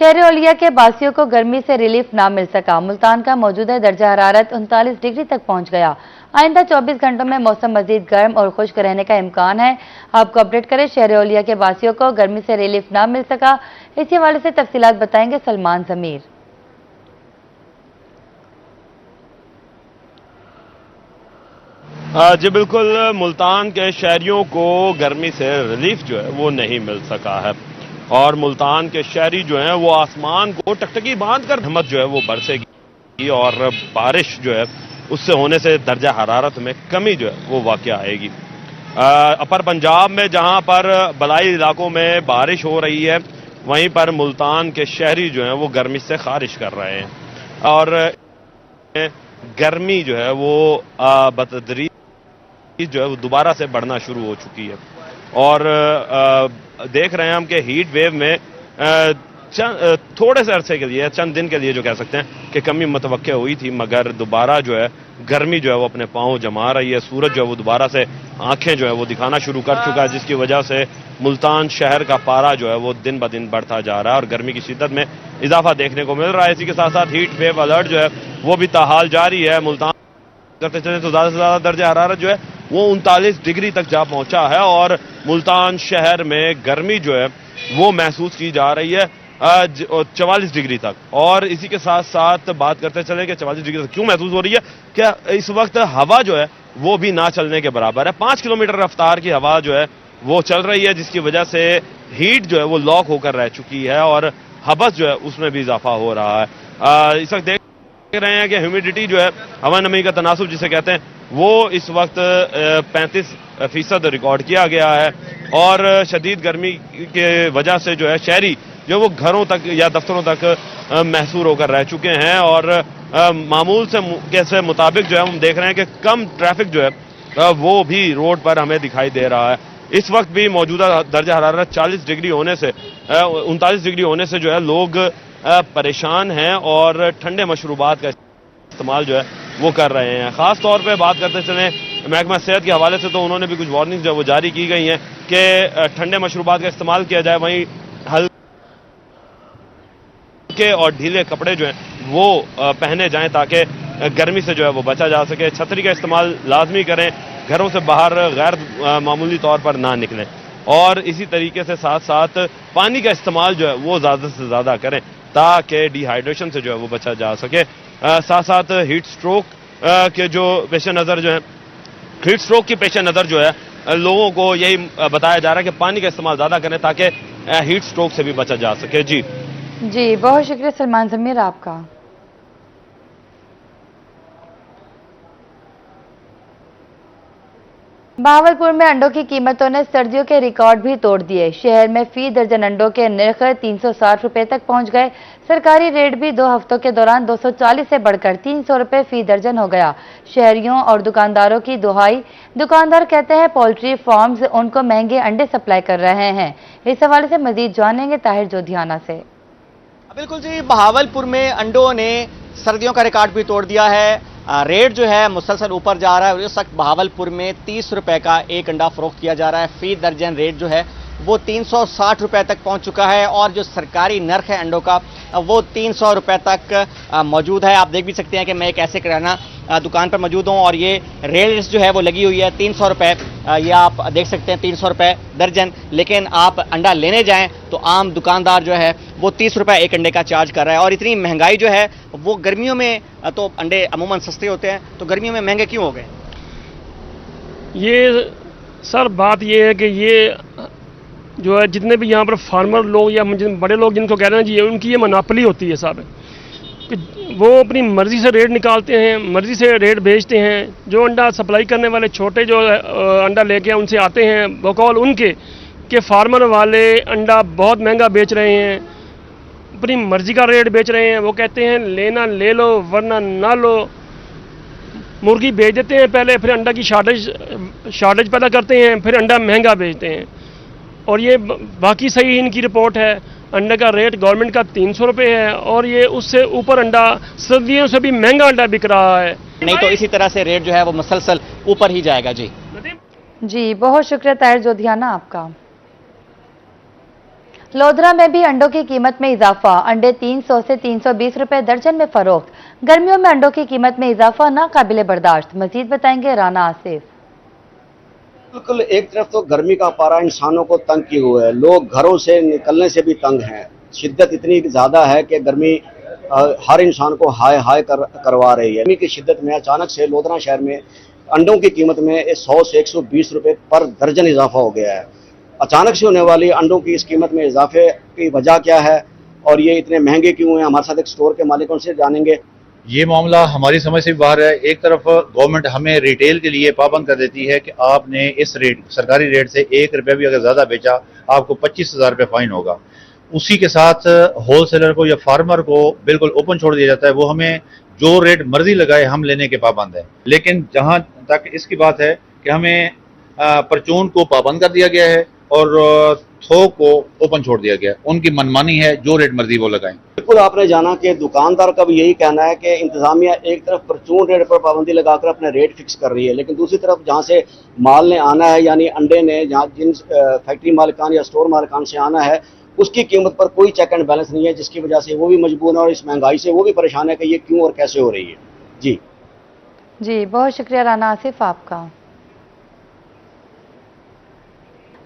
शहर औलिया के बासियों को गर्मी से रिलीफ ना मिल सका। मुल्तान का मौजूदा दर्जा हरारत 39 डिग्री तक पहुंच गया। आइंदा 24 घंटों में मौसम मजीद गर्म और खुश्क रहने का इम्कान है। आपको अपडेट करें, शहर औलिया के बासियों को गर्मी से रिलीफ ना मिल सका, इसी हवाले से तफसीलात बताएंगे सलमान जमीर। जी बिल्कुल, मुल्तान के शहरियों को गर्मी से रिलीफ जो है वो नहीं मिल सका है और मुल्तान के शहरी जो हैं वो आसमान को टकटकी बांध कर रहमत जो है वो बरसेगी और बारिश जो है उससे होने से दर्जा हरारत में कमी जो है वो वाक़या आएगी। अपर पंजाब में जहां पर बलाई इलाकों में बारिश हो रही है, वहीं पर मुल्तान के शहरी जो हैं वो गर्मी से खारिश कर रहे हैं और गर्मी जो है वो बतदरीज जो है वो दोबारा से बढ़ना शुरू हो चुकी है और देख रहे हैं हम कि हीट वेव में थोड़े से अरसे के लिए, चंद दिन के लिए जो कह सकते हैं कि कमी मुतवक्के हुई थी, मगर दोबारा जो है गर्मी जो है वो अपने पांव जमा रही है। सूरज जो है वो दोबारा से आंखें जो है वो दिखाना शुरू कर चुका है, जिसकी वजह से मुल्तान शहर का पारा जो है वो दिन ब दिन बढ़ता जा रहा है और गर्मी की शिद्दत में इजाफा देखने को मिल रहा है। इसी के साथ साथ हीट वेव अलर्ट जो है वो भी ताहाल जारी है। मुल्तान करते चले तो ज़्यादा से ज़्यादा दर्जा हरारत जो है वो 39 डिग्री तक जा पहुंचा है और मुल्तान शहर में गर्मी जो है वो महसूस की जा रही है 44 डिग्री तक। और इसी के साथ साथ बात करते चले कि 44 डिग्री तक क्यों महसूस हो रही है, क्या इस वक्त हवा जो है वो भी ना चलने के बराबर है। 5 किलोमीटर रफ्तार की हवा जो है वो चल रही है, जिसकी वजह से हीट जो है वो लॉक होकर रह चुकी है और हबस जो है उसमें भी इजाफा हो रहा है। इस वक्त देख रहे हैं कि ह्यूमिडिटी जो है, हवा नमी का तनासुब जिसे कहते हैं, वो इस वक्त 35% रिकॉर्ड किया गया है और शदीद गर्मी के वजह से जो है शहरी जो वो घरों तक या दफ्तरों तक महसूर होकर रह चुके हैं और मामूल से मुताबिक जो है हम देख रहे हैं कि कम ट्रैफिक जो है वो भी रोड पर हमें दिखाई दे रहा है। इस वक्त भी मौजूदा दर्जा हरारत 40 डिग्री होने से 39 डिग्री होने से जो है लोग परेशान हैं और ठंडे मशरूबात का इस्तेमाल जो है वो कर रहे हैं। खास तौर पे बात करते चलें महकमा सेहत के हवाले से, तो उन्होंने भी कुछ वार्निंग्स जो वो जारी की गई हैं कि ठंडे मशरूबात का इस्तेमाल किया जाए, वहीं हल्के और ढीले कपड़े जो हैं वो पहने जाएं ताकि गर्मी से जो है वो बचा जा सके। छतरी का इस्तेमाल लाजमी करें, घरों से बाहर गैर मामूली तौर पर ना निकलें और इसी तरीके से साथ साथ पानी का इस्तेमाल जो है वो ज़्यादा से ज़्यादा करें ताकि डिहाइड्रेशन से जो है वो बचा जा सके। साथ साथ हीट स्ट्रोक के जो पेश नज़र जो है, हीट स्ट्रोक की पेश नज़र जो है लोगों को यही बताया जा रहा है कि पानी का इस्तेमाल ज़्यादा करें ताकि हीट स्ट्रोक से भी बचा जा सके। जी बहुत शुक्रिया सलमान जमीर आपका। बहावलपुर में अंडों की कीमतों ने सर्दियों के रिकॉर्ड भी तोड़ दिए। शहर में फी दर्जन अंडों के निर्ख 360 रुपए तक पहुंच गए। सरकारी रेट भी 2 हफ्तों के दौरान 240 से बढ़कर 300 रुपए फी दर्जन हो गया। शहरियों और दुकानदारों की दुहाई। दुकानदार कहते हैं पोल्ट्री फार्म्स उनको महंगे अंडे सप्लाई कर रहे हैं। इस हवाले से मजीद जानेंगे ताहिर जोधियाना से। बिल्कुल जी, बहावलपुर में अंडों ने सर्दियों का रिकॉर्ड भी तोड़ दिया है। रेट जो है मुसलसल ऊपर जा रहा है। इस वक्त बहावलपुर में 30 रुपए का एक अंडा फरोख्त किया जा रहा है। फी दर्जन रेट जो है वो 360 रुपए तक पहुंच चुका है और जो सरकारी नर्ख है अंडों का वो 300 रुपए तक मौजूद है। आप देख भी सकते हैं कि मैं एक ऐसे किराना दुकान पर मौजूद हूं और ये रेट जो है वो लगी हुई है 300 रुपए। ये आप देख सकते हैं 300 रुपए दर्जन, लेकिन आप अंडा लेने जाएं तो आम दुकानदार जो है वो 30 रुपए एक अंडे का चार्ज कर रहा है। और इतनी महंगाई जो है वो गर्मियों में तो अंडे अमूमन सस्ते होते हैं, तो गर्मियों में महंगे क्यों हो गए? ये सर बात ये है कि ये जो है जितने भी यहाँ पर फार्मर लोग या बड़े लोग जिनको कह रहे हैं जी, उनकी ये मोनोपोली होती है साहब, कि वो अपनी मर्ज़ी से रेट निकालते हैं, मर्ज़ी से रेट बेचते हैं। जो अंडा सप्लाई करने वाले छोटे जो अंडा लेके उनसे आते हैं बकौल उनके कि फार्मर वाले अंडा बहुत महंगा बेच रहे हैं, अपनी मर्ज़ी का रेट बेच रहे हैं। वो कहते हैं लेना ले लो वरना ना लो। मुर्गी बेच देते हैं पहले, फिर अंडा की शार्टेज पैदा करते हैं, फिर अंडा महंगा बेचते हैं। और ये बाकी सही इनकी रिपोर्ट है, अंडे का रेट गवर्नमेंट का 300 रुपये है और ये उससे ऊपर अंडा सर्दियों से भी महंगा अंडा बिक रहा है। नहीं तो इसी तरह से रेट जो है वो मुसलसल ऊपर ही जाएगा। जी बहुत शुक्रिया ताहिर जोधियाना आपका। लोधरा में भी अंडों की कीमत में इजाफा, अंडे 300 से 320 रुपए दर्जन में फरोख्त। गर्मियों में अंडों की कीमत में इजाफा नाकाबिले बर्दाश्त। मजीद बताएंगे राना आसिफ। बिल्कुल, एक तरफ तो गर्मी का पारा इंसानों को तंग किए हुए है, लोग घरों से निकलने से भी तंग हैं। शिद्दत इतनी ज़्यादा है कि गर्मी हर इंसान को हाय हाय करवा रही है। गर्मी की शिद्दत में अचानक से लोधरा शहर में अंडों की कीमत में 100 से 120 रुपए पर दर्जन इजाफा हो गया है। अचानक से होने वाली अंडों की इस कीमत में इजाफे की वजह क्या है और ये इतने महंगे क्यों हैं, हमारे साथ एक स्टोर के मालिकों से जानेंगे। ये मामला हमारी समझ से बाहर है। एक तरफ गवर्नमेंट हमें रिटेल के लिए पाबंद कर देती है कि आपने इस रेट, सरकारी रेट से 1 रुपया भी अगर ज़्यादा बेचा आपको 25,000 रुपये फाइन होगा। उसी के साथ होलसेलर को या फार्मर को बिल्कुल ओपन छोड़ दिया जाता है, वो हमें जो रेट मर्जी लगाए हम लेने के पाबंद है। लेकिन जहाँ तक इसकी बात है कि हमें परचून को पाबंद कर दिया गया है और थोक को ओपन छोड़ दिया गया, उनकी मनमानी है, जो रेट मर्जी वो लगाएं। बिल्कुल, आपने जाना कि दुकानदार का भी यही कहना है कि इंतजामिया एक तरफ परचून रेट पर पाबंदी लगाकर अपने रेट फिक्स कर रही है, लेकिन दूसरी तरफ जहां से माल ने आना है, यानी अंडे ने जहां जिन फैक्ट्री मालिकान या स्टोर मालिकान से आना है, उसकी कीमत पर कोई चेक एंड बैलेंस नहीं है, जिसकी वजह से वो भी मजबूर है और इस महंगाई से वो भी परेशान है कि ये क्यों और कैसे हो रही है। जी, बहुत शुक्रिया राना आसिफ आपका।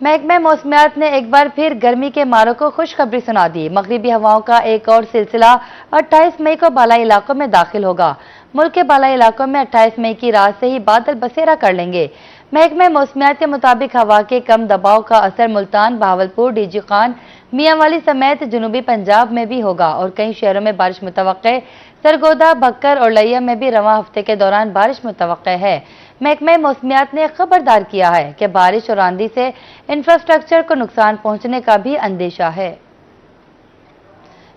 महकमे मौसमियात ने एक बार फिर गर्मी के मारों को खुशखबरी सुना दी। मगरिबी हवाओं का एक और सिलसिला 28 मई को बालाई इलाकों में दाखिल होगा। मुल्क के बालाई इलाकों में 28 मई की रात से ही बादल बसेरा कर लेंगे। महकमे मौसमियात के मुताबिक हवा के कम दबाव का असर मुल्तान, बहावलपुर, डीजी खान, मियांवाली समेत जनूबी पंजाब में भी होगा और कई शहरों में बारिश मुतवक्के। सरगोदा, बक्कर और लैया में भी रवां हफ्ते के दौरान बारिश मुतवक्के है। महकमे मौसमियात ने खबरदार किया है कि बारिश और आंधी से इंफ्रास्ट्रक्चर को नुकसान पहुंचने का भी अंदेशा है।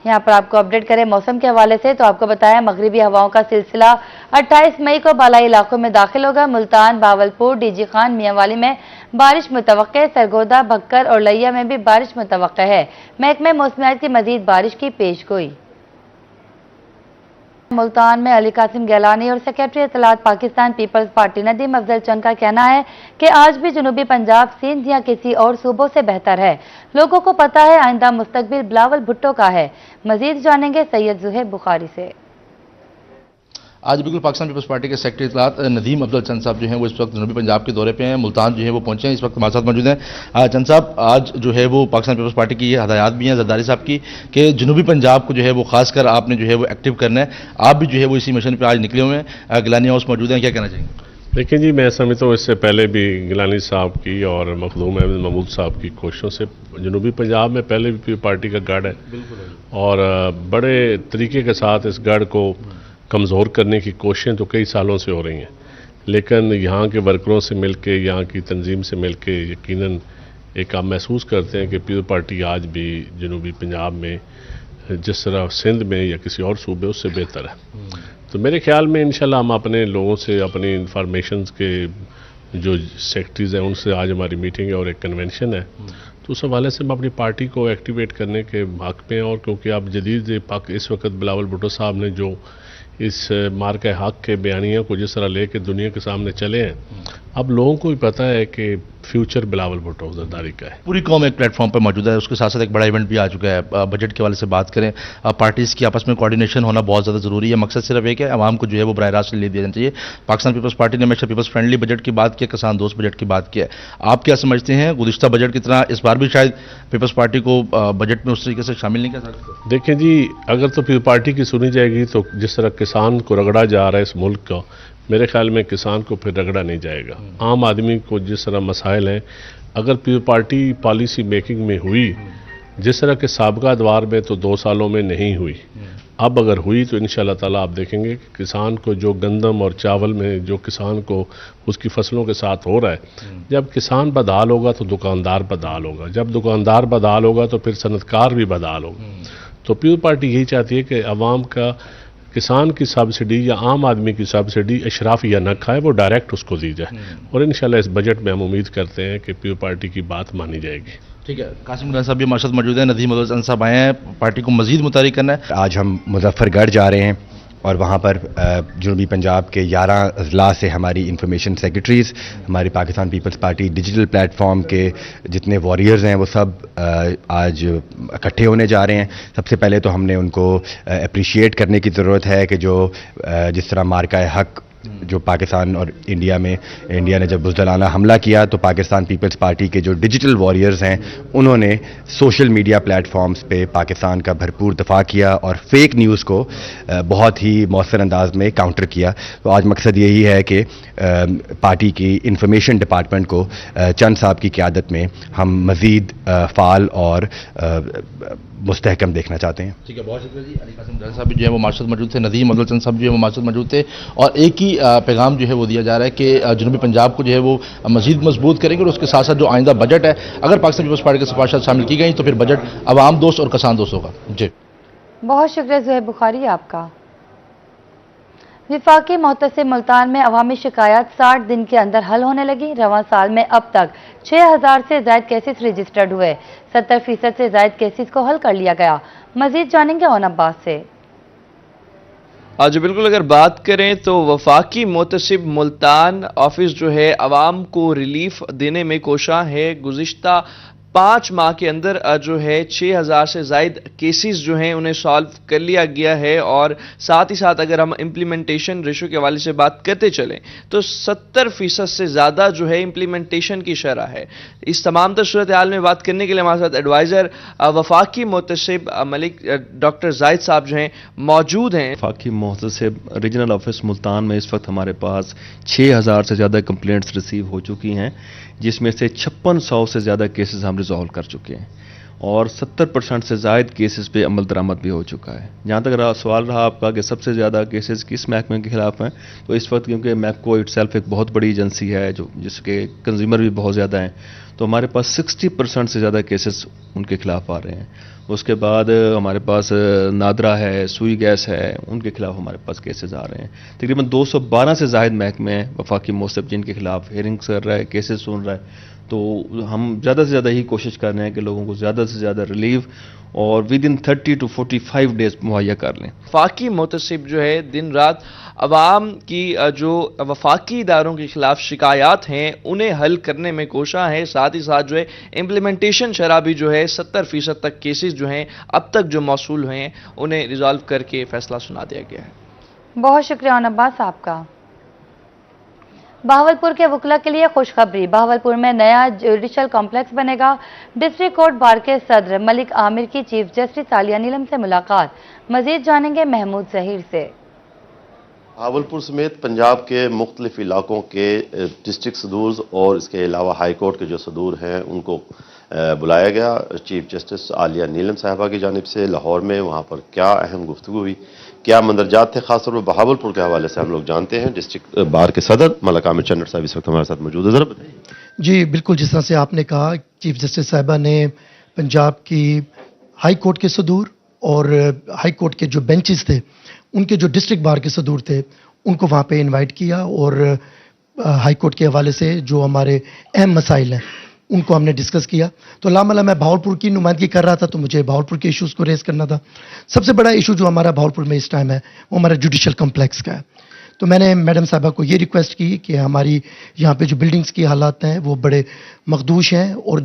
यहाँ पर आपको अपडेट करें मौसम के हवाले से, तो आपको बताया मगरिबी हवाओं का सिलसिला 28 मई को बालाई इलाकों में दाखिल होगा। मुल्तान, बावलपुर, डीजी खान, मियांवाली में बारिश मुतवक्के। सरगोदा, भक्कर और लैया में भी बारिश मुतवक्के है। महकमे मौसमियात की मजीद बारिश की पेशगोई। मुल्तान में अली कासिम गैलानी और सेक्रेटरी इत्तलात पाकिस्तान पीपल्स पार्टी नदीम अफजल चंद का कहना है कि आज भी जनूबी पंजाब, सिंध या किसी और सूबों से बेहतर है। लोगों को पता है आइंदा मुस्तकबिल बिलावल भुट्टो का है। मजीद जानेंगे सैयद जुहैब बुखारी से। आज बिल्कुल पाकिस्तान पीपल्स पार्टी के सेक्रेटरी इत्तलात नदीम अफजल चंद साहब जो हैं वो इस वक्त जनूबी पंजाब के दौरे पे हैं। मुल्तान जो है वो पहुंचे हैं, इस वक्त हमारे साथ मौजूद हैं। चंद साहब, आज जो है वो पाकिस्तान पीपल्स पार्टी की ये हदायत भी हैं जरदारी साहब की कि जनूबी पंजाब को जो है वो खासकर आपने जो है वो एक्टिव करना है। आप भी जो है वो इसी मिशन पर आज निकले हुए हैं। गिलानी हाउस मौजूद हैं, क्या कहना चाहेंगे? देखिए जी, मैं समझता हूँ इससे पहले भी गिलानी साहब की और मखदूम अहमद महमूद साहब की कोशिशों से जनूबी पंजाब में पहले भी पार्टी का गढ़ है और बड़े तरीके के साथ इस गढ़ को कमज़ोर करने की कोशिशें तो कई सालों से हो रही हैं, लेकिन यहाँ के वर्करों से मिलके, यहाँ की तंजीम से मिलके यकीनन एक आप महसूस करते हैं कि पीपल्स पार्टी आज भी जनूबी पंजाब में जिस तरह सिंध में या किसी और सूबे उससे बेहतर है। तो मेरे ख्याल में इंशाल्लाह हम अपने लोगों से, अपनी इंफॉर्मेशन के जो सेक्रेटरीज़ हैं उनसे आज हमारी मीटिंग है और एक कन्वेंशन है, तो उस हवाले से हम अपनी पार्टी को एक्टिवेट करने के हक़ में हैं। और क्योंकि आप जदीद पाक इस वक्त बिलावल भुट्टो साहब ने जो इस मार्का हक़ के बयानियों को जिस तरह लेके दुनिया के सामने चले हैं, अब लोगों को भी पता है कि फ्यूचर बिलावल भुट्टो जरदारी का है। पूरी कौम एक प्लेटफॉर्म पर मौजूद है, उसके साथ साथ एक बड़ा इवेंट भी आ चुका है। बजट के वाले से बात करें, पार्टीज़ की आपस में कोऑर्डिनेशन होना बहुत ज़्यादा ज़रूरी है। मकसद सिर्फ एक है, आवाम को जो है वो बराह रास्त ले दिया जाना चाहिए। पाकिस्तान पीपल्स पार्टी ने हमेशा पीपल्स फ्रेंडली बजट की बात की, किसान दोस्त बजट की बात की है। आप क्या समझते हैं, गुज़िश्ता बजट की तरह इस बार भी शायद पीपल्स पार्टी को बजट में उस तरीके से शामिल नहीं कर सकते? देखिए जी, अगर तो पीपल्स पार्टी की सुनी जाएगी तो जिस तरह किसान को रगड़ा जा रहा है इस मुल्क का, मेरे ख्याल में किसान को फिर रगड़ा नहीं जाएगा। आम आदमी को जिस तरह मसाइल हैं, अगर पीपल्स पार्टी पॉलिसी मेकिंग में हुई जिस तरह के साबका अदवार में तो 2 सालों में नहीं हुई, अब अगर हुई तो इंशाल्लाह ताला आप देखेंगे कि किसान को जो गंदम और चावल में जो किसान को उसकी फसलों के साथ हो रहा है, जब किसान बदहाल होगा तो दुकानदार बदहाल होगा, जब दुकानदार बदहाल होगा तो फिर सनतकार भी बदहाल होगा। तो पीपल्स पार्टी यही चाहती है कि अवाम का किसान की सब्सिडी या आम आदमी की सब्सिडी अशराफ या न खाए, वो डायरेक्ट उसको दी जाए। और इंशाल्लाह इस बजट में हम उम्मीद करते हैं कि पीपल्स पार्टी की बात मानी जाएगी। ठीक है, कासिम गलानी साहब भी हमारे साथ मौजूद हैं। नदीम अफजल चंद साहब आए हैं, पार्टी को मजीद मुतारिक करना है। आज हम मुजफ्फरगढ़ जा रहे हैं اور وہاں پر جنوبی پنجاب کے 11 اضلاع سے ہماری انفارمیشن سیکرٹریز، ہماری Pakistan Peoples Party digital platform کے جتنے واریئرز ہیں وہ سب آج اکٹھے ہونے جا رہے ہیں. سب سے پہلے تو ہم نے ان کو اپریشیٹ کرنے کی ضرورت ہے کہ جو جس طرح مارکہ حق جو پاکستان اور انڈیا نے جب بزدلانہ حملہ کیا تو پاکستان پیپلز پارٹی کے جو ڈیجیٹل واریئرز ہیں انہوں نے سوشل میڈیا پلیٹ فارمز پہ پاکستان کا بھرپور دفاع کیا اور فیک نیوز کو بہت ہی مؤثر انداز میں کاؤنٹر کیا. تو آج مقصد یہی ہے کہ پارٹی کی انفارمیشن ڈپارٹمنٹ کو چند صاحب کی قیادت میں ہم مزید فعال اور مستحکم دیکھنا چاہتے ہیں. ٹھیک ہے، بہت شکریہ جی. علی قاسم ڈار صاحب جو ہے وہ مارشد موجود تھے، ندیم افضل چند صاحب جو ہے وہ مارشد موجود تھے، اور ایک ہی پیغام جو ہے وہ دیا جا رہا ہے کہ جنوبی پنجاب کو جو ہے وہ مزید مضبوط کریں گے، اور اس کے ساتھ ساتھ جو آئندہ بجٹ ہے اگر پاکستان پیپلز پارٹی کی سفارشات شامل کی گئی تو پھر بجٹ عوام دوست اور کسان دوست ہوگا. جی بہت شکریہ زہیب بخاری آپ کا. وفاقی محتسب ملتان میں عوامی شکایات 60 دن کے اندر حل ہونے لگی. رواں سال میں اب تک 6000 سے زائد کیسز رجسٹرڈ ہوئے. 70% سے زائد کیسز کو حل کر لیا گیا. مزید جانیں گے اون عباس سے. آج بالکل اگر بات کریں تو وفاقی محتسب ملتان آفس جو ہے عوام کو ریلیف دینے میں کوشاں ہے. گزشتہ 5 ماہ کے اندر جو ہے 6000 سے زائد کیسز جو ہیں انہیں سالو کر لیا گیا ہے، اور ساتھ ہی ساتھ اگر ہم امپلیمنٹیشن ریشو کے حوالے سے بات کرتے چلیں تو 70% سے زیادہ جو ہے امپلیمنٹیشن کی شرح ہے. اس تمام تر صورتحال میں بات کرنے کے لیے ہمارے ساتھ ایڈوائزر وفاقی محتسب ملک ڈاکٹر زاہد صاحب جو ہیں موجود ہیں. وفاقی محتسب ریجنل آفس ملتان میں اس وقت ہمارے پاس 6000 سے زیادہ کمپلینٹس ریسیو ہو چکی ہیں، جس میں سے 5600 سے زیادہ کیسز ہم ریزالو کر چکے ہیں، اور 70% سے زائد کیسز پہ عمل درآمد بھی ہو چکا ہے. جہاں تک سوال رہا آپ کا کہ سب سے زیادہ کیسز کس محکمے کے خلاف ہیں، تو اس وقت کیونکہ میپکو اٹ سیلف ایک بہت بڑی ایجنسی ہے جس کے کنزیومر بھی بہت زیادہ ہیں، تو ہمارے پاس 60% سے زیادہ کیسز ان کے خلاف آ رہے ہیں. اس کے بعد ہمارے پاس نادرا ہے، سوئی گیس ہے، ان کے خلاف ہمارے پاس کیسز آ رہے ہیں. تقریباً 212 سے زائد محکمے ہیں وفاقی محتسب جن کے خلاف ہیئرنگز کر رہا ہے، کیسز سن رہا ہے. تو ہم زیادہ سے زیادہ ہی کوشش کر رہے ہیں کہ لوگوں کو زیادہ سے زیادہ ریلیف اور ود ان 30 to 45 ڈیز مہیا کر لیں. وفاقی محتسب جو ہے دن رات عوام کی جو وفاقی اداروں کے خلاف شکایات ہیں انہیں حل کرنے میں کوشاں ہے. ساتھ ہی ساتھ جو ہے امپلیمنٹیشن شرح بھی جو ہے 70% تک کیسز جو ہیں اب تک جو موصول ہوئے ہیں انہیں ریزالو کر کے فیصلہ سنا دیا گیا ہے. بہت شکریہ اون عباس آپ کا. بہاولپور کے وکلا کے لیے خوشخبری. بہاولپور میں نیا جوڈیشل کمپلیکس بنے گا. ڈسٹرکٹ کورٹ بار کے صدر ملک عامر کی چیف جسٹس عالیہ نیلم سے ملاقات. مزید جانیں گے محمود ظہیر سے. بہاولپور سمیت پنجاب کے مختلف علاقوں کے ڈسٹرکٹ صدورز اور اس کے علاوہ ہائی کورٹ کے جو صدور ہیں ان کو بلایا گیا چیف جسٹس عالیہ نیلم صاحبہ کی جانب سے لاہور میں. وہاں پر کیا اہم گفتگو ہوئی، کیا مندرجات تھے، خاص طور پر بہاولپور کے حوالے سے ہم لوگ جانتے ہیں. ڈسٹرکٹ بار کے صدر ملک عامر چنر صاحب اس وقت ہمارے ساتھ موجود ہے. ذرا بتائیے. جی بالکل، جس طرح سے آپ نے کہا چیف جسٹس صاحبہ نے پنجاب کی ہائی کورٹ کے صدور اور ہائی کورٹ کے جو بینچز تھے ان کے جو ڈسٹرکٹ بار کے صدور تھے ان کو وہاں پہ انوائٹ کیا، اور ہائی کورٹ کے حوالے سے جو ہمارے اہم مسائل ہیں ان کو ہم نے ڈسکس کیا. تو لاملا میں بہاولپور کی نمائندگی کر رہا تھا تو مجھے بہاولپور کے ایشوز کو ریز کرنا تھا. سب سے بڑا ایشو جو ہمارا بہاولپور میں اس ٹائم ہے وہ ہمارا جوڈیشل کمپلیکس کا ہے. تو میں نے میڈم صاحبہ کو یہ ریکویسٹ کی کہ ہماری یہاں پہ جو بلڈنگز کی حالات ہیں وہ بڑے مخدوش ہیں، اور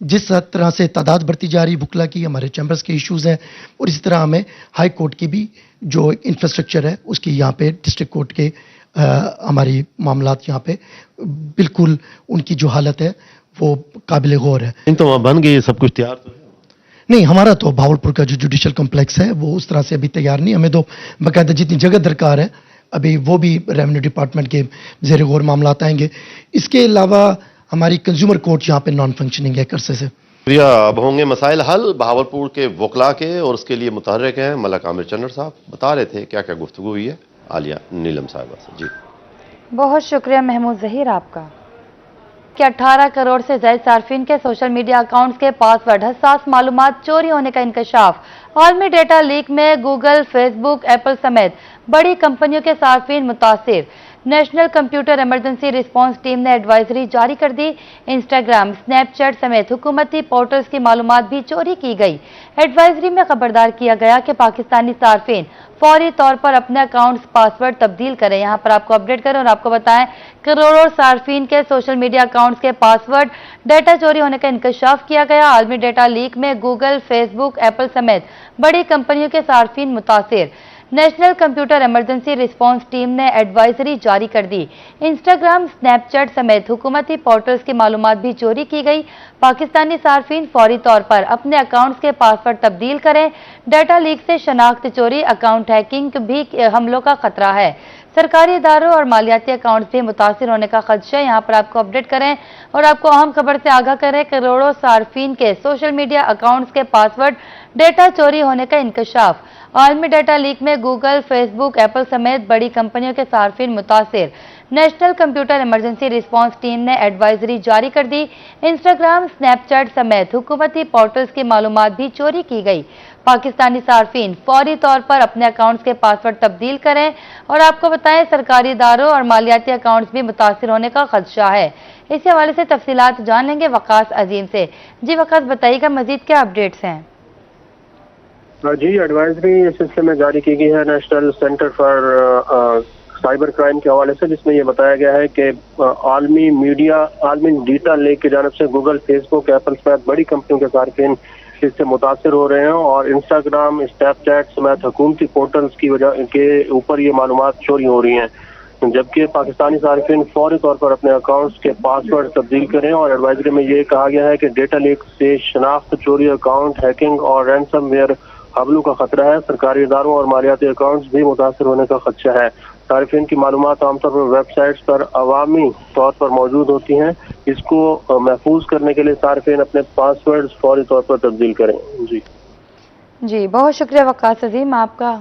جس طرح سے تعداد بڑھتی جا رہی وکلا کی، ہمارے چیمبرز کے ایشوز ہیں، اور اسی طرح ہمیں ہائی کورٹ کی بھی جو انفراسٹرکچر ہے اس کی یہاں پہ ڈسٹرکٹ کورٹ کے ہماری معاملات یہاں پہ بالکل ان کی جو حالت ہے وہ قابل غور ہے. تو وہاں بن گئی، سب کچھ تیار تو ہے؟ نہیں، ہمارا تو بہاولپور کا جو جوڈیشل کمپلیکس ہے وہ اس طرح سے ابھی تیار نہیں. ہمیں تو باقاعدہ جتنی جگہ درکار ہے ابھی وہ بھی ریونیو ڈپارٹمنٹ کے زیر غور معاملات آئیں گے. اس کے علاوہ ہماری کنزیومر کورٹ یہاں پہ نان فنکشننگ ہے عرصے سے. اب ہوں گے مسائل حل بہاولپور کے وکلا کے، اور اس کے لیے متحرک ہیں ملک عامر چنر صاحب. بتا رہے تھے کیا کیا گفتگو ہوئی ہے عالیہ نیلم صاحبہ سے. جی بہت شکریہ محمود ظہیر آپ کا. کہ 18 کروڑ سے زائد صارفین کے سوشل میڈیا اکاؤنٹس کے پاس ورڈ حساس معلومات چوری ہونے کا انکشاف. عالمی ڈیٹا لیک میں گوگل، فیس بک، ایپل سمیت بڑی کمپنیوں کے صارفین متاثر. National computer emergency response team ने एडवाइजरी जारी कर दी। इंस्टाग्राम, स्नैपचैट समेत हुकूमती पोर्टल्स की मालूमात भी चोरी की गई। एडवाइजरी में खबरदार किया गया कि पाकिस्तानी सार्फिन फौरी तौर पर अपने अकाउंट्स पासवर्ड तब्दील करें। यहाँ पर आपको अपडेट करें और आपको बताएं, करोड़ों सार्फिन के सोशल मीडिया अकाउंट्स के पासवर्ड डेटा चोरी होने का इंकशाफ किया गया। आलमी डेटा लीक में गूगल, फेसबुक, एप्पल समेत बड़ी कंपनियों के सार्फिन मुतासिर। National computer emergency response team ने एडवाइजरी जारी कर दी। इंस्टाग्राम, स्नैपचैट समेत हुकूमती पोर्टल्स की मालूमात भी चोरी की गई। पाकिस्तानी सार्फिन फौरी तौर पर अपने अकाउंट्स के पासवर्ड तब्दील करें। डाटा लीक से शनाख्त चोरी, अकाउंट हैकिंग भी हमलों का खतरा है। सरकारी इदारों और मालियाती अकाउंट्स भी मुतासिर होने का खदशा है। यहाँ पर आपको अपडेट करें और आपको अहम खबर से आगाह करें, करोड़ों सार्फिन के सोशल मीडिया अकाउंट्स के पासवर्ड डेटा चोरी होने का इंकशाफ। आलमी डेटा लीक में गूगल, फेसबुक, एप्पल समेत बड़ी कंपनियों के सार्फिन मुतासिर। National computer emergency response team ने एडवाइजरी जारी कर दी। इंस्टाग्राम, स्नैपचैट समेत हुकूमती पोर्टल्स की मालूमात भी चोरी की गई। पाकिस्तानी सार्फिन फौरी तौर पर अपने अकाउंट्स के पासवर्ड तब्दील करें और आपको बताएं, सरकारी इदारों और मालियाती अकाउंट्स भी मुतासिर होने का खदशा है। इस हवाले से तफसीलात जान लेंगे वकास अजीम से। जी वकास, बताइएगा मजीद क्या अपडेट्स हैं? जी, एडवाइजरी इस सिलसिले में जारी की गई है national centre for cyber crime के हवाले से, जिसमें यह बताया गया है कि आलमी डेटा लीक की जानिब से गूगल, फेसबुक, एप्पल समेत बड़ी कंपनियों के सार्फिन इससे मुतासिर हो रहे हैं और इंस्टाग्राम, स्नैपचैट समेत हुकूमती पोर्टल्स की वजह के ऊपर ये मालूमात चोरी हो रही हैं। जबकि पाकिस्तानी सार्फिन फौरी तौर पर अपने अकाउंट्स के पासवर्ड तब्दील करें और एडवाइजरी में ये कहा गया है कि डेटा लीक से शनाख्त चोरी, अकाउंट हैकिंग और रैंसमवेयर हमलों का खतरा है। सरकारी इदारों और मालियाती अकाउंट्स भी मुतासिर होने का खदशा है। सार्फिन की मालूमात आमतौर पर वेबसाइट्स पर अवामी तौर पर मौजूद होती हैं। इसको महफूज करने के लिए सार्फिन अपने पासवर्ड फौरी तौर पर तब्दील करें। जी, बहुत शुक्रिया वकास अजीम आपका।